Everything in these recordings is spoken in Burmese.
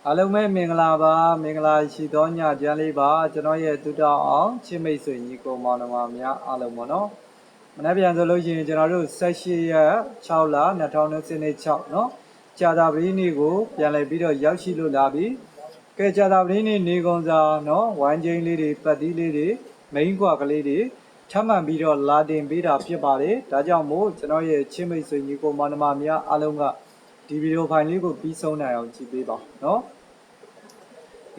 အားလုံးပဲမင်္ဂလာပါမင်္ဂလာရှိသောညချမ်းလေးပါကျွန်တော်ရဲ့တူတောင်းအောင်ချစ်မိတ်ဆွေညီကိုမောင်နှမများအားလုံးပေါ့နော်မနေ့ပြန်ဆိုလို့ရှိရင်ကျွန်တော်တို့18ရက်6လ2026เนาะကြာသပတေးနေ့ကိုပြန်လည်ပြီးတော့ရောက်ရှိလို့လာပြီကဲကြာသပတေးနေ့နေကုန်စာเนาะဝိုင်းချင်းလေးတွေပတ်သီးလေးတွေမိန်းကွာကလေးတွေထပ်မံပြီးတော့လာတင်ပေးတာဖြစ်ပါတယ်ဒါကြောင့်မို့ကျွန်တော်ရဲ့ချစ်မိတ်ဆွေညီကိုမောင်နှမများအားလုံးကဒီဗီဒီယိုဖိုင်လေးကိုပြီးဆုံးနိုင်အောင်ကြည့်ပေးပါเนาะ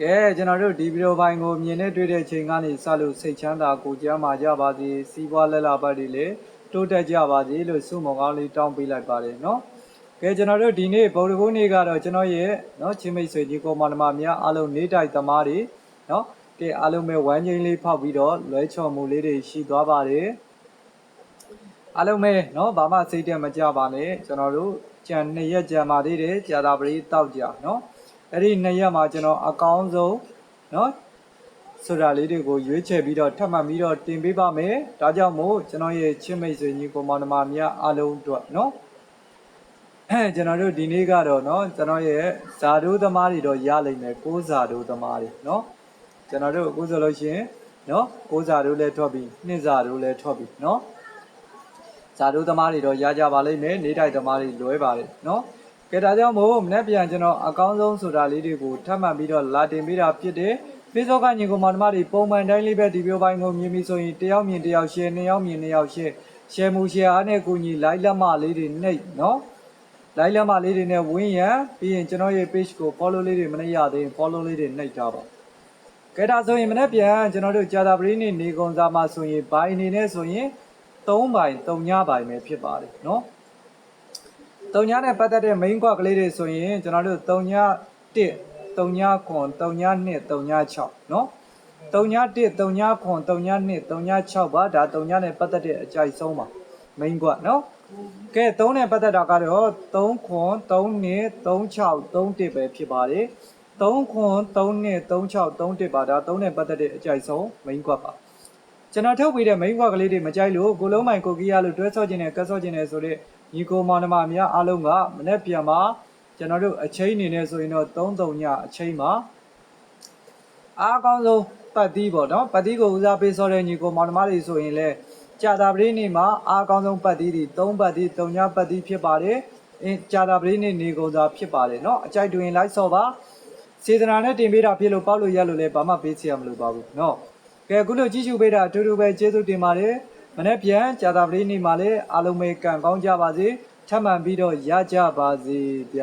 ကဲကျွန်တော်တို့ဒီဗီဒီယိုပိုင်းကိုမြင်နေတွေ့တဲ့ချိန်ကနေစလို့စိတ်ချမ်းသာကိုကြမ်းမာကြပါစေစီးပွားလက်လာပတ်တွေလည်းတိုးတက်ကြပါစေလို့ဆုမွန်ကောင်းလေးတောင်းပေးလိုက်ပါတယ်เนาะကဲကျွန်တော်တို့ဒီနေ့ဗုဒ္ဓဂုနေ့ကတော့ကျွန်တော်ရဲ့เนาะချင်းမိတ်ဆွေကြီးကိုမန္တမများအားလုံးနေတိုက်သမားတွေเนาะကဲအားလုံးပဲဝမ်းချင်းလေးဖောက်ပြီးတော့လွဲချော်မှုလေးတွေရှိသွားပါတယ်အားလုံးပဲเนาะဘာမှစိတ်တက်မကြပါနဲ့ကျွန်တော်တို့ကြံ2ရက်ကြံပါသေးတယ်ကြာတာပရိတောက်ကြเนาะအဲ့ဒီ2ရက်မှာကျွန်တော်အကောင်းဆုံးเนาะဆိုတာလေးတွေကိုရွေးချယ်ပြီးတော့ထပ်မံပြီးတော့တင်ပေးပါမယ်ဒါကြောင့်မို့ကျွန်တော်ရဲ့ချစ်မိတ်ဆွေညီကိုမောင်နှမများအားလုံးအတွက်เนาะကျွန်တော်တို့ဒီနေ့ကတော့เนาะကျွန်တော်ရဲ့ဇာတိုးသမားတွေတော့ရလိမ့်မယ်6ဇာတိုးသမားတွေเนาะကျွန်တော်တို့အခုဆိုလို့ရှိရင်เนาะ6ဇာတိုးလည်းထွက်ပြီး2ဇာတိုးလည်းထွက်ပြီးเนาะဇာတိုးသမားတွေတော့ရကြပါလိမ့်မယ်နေတိုက်သမားတွေလွဲပါတယ်เนาะကဲဒါကြောင့်မို့မနေ့ပြန်ကျွန်တော်အကောင်းဆုံးဆိုတာလေးတွေကိုထပ်မံပြီးတော့လာတင်ပေးတာဖြစ်တယ် Facebook ကညီကိုမောင်နှမတွေပုံမှန်တိုင်းလေးပဲဒီဗီဒီယိုပိုင်းကိုမြင်ပြီးဆိုရင်တယောက်မြင်တယောက် share 2ယောက်မြင်2ယောက် share မှု share အားနဲ့ကိုညီ like လက်မလေးတွေနှိပ်เนาะ like လက်မလေးတွေနဲ့ဝင်းရံပြီးရင်ကျွန်တော်ရဲ့ page ကို follow လေးတွေမနှိပ်ရသေးရင် follow လေးတွေနှိပ်ထားပါကဲဒါဆိုရင်မနေ့ပြန်ကျွန်တော်တို့ကြာတာပရိနေ့နေကုန်စားမှာဆိုရင်ဘိုင်အနေနဲ့ဆိုရင်3ဘိုင်3ညဘိုင်ပဲဖြစ်ပါတယ်เนาะ3ညနဲ့ပတ်သက်တဲ့ main ကွက်ကလေးတွေဆိုရင်ကျွန်တော်တို့3ည1 3ညခွန်3ည2 3ည6เนาะ3ည1 3ညခွန်3ည2 3ည6ပါဒါ3ညနဲ့ပတ်သက်တဲ့အကြိုက်ဆုံးပါ main ကွက်เนาะကဲ3နဲ့ပတ်သက်တာကတော့3ခွန်3 2 3 6 3 1ပဲဖြစ်ပါတယ်3ခွန်3 2 3 6 3 1ပါဒါ3နဲ့ပတ်သက်တဲ့အကြိုက်ဆုံး main ကွက်ပါကျွန်တော်ထုတ်ပေးတဲ့ main ကွက်ကလေးတွေမကြိုက်လို့ကိုလုံးမိုင်ကိုကြီးရလို့တွဲဆော့ခြင်းနဲ့ကတ်ဆော့ခြင်းနဲ့ဆိုတဲ့ညီကိုမောင်နှမများအားလုံးကမနေ့ပြန်မှာကျွန်တော်တို့အချိန်အနေနဲ့ဆိုရင်တော့3-3ညအချိန်မှာအားကောင်းဆုံးပတ်သီးပေါ့နော်ပတ်သီးကိုဦးစားပေးဆော့တဲ့ညီကိုမောင်နှမတွေဆိုရင်လည်းကြာတာပရိနေ့မှာအားကောင်းဆုံးပတ်သီးတွေ3ပတ်သီး3ညပတ်သီးဖြစ်ပါတယ်ကြာတာပရိနေ့နေကုန်စာဖြစ်ပါတယ်เนาะအကြိုက်တွင်လိုက်ဆော့ပါစေတနာနဲ့တင်ပေးတာဖြစ်လို့ပေါက်လို့ရလို့လည်းဘာမှပေးချင်ရမလို့ပါဘူးเนาะကဲအခုလိုကြည့်ရှုပေးတာအထူးထူးပဲကျေးဇူးတင်ပါတယ်မနေ့ပြန်ကြာတာပရိနေ့မှာလည်းအားလုံးပဲကံကောင်းကြပါစေထပ်မံပြီးတော့ရကြပါစေဗျ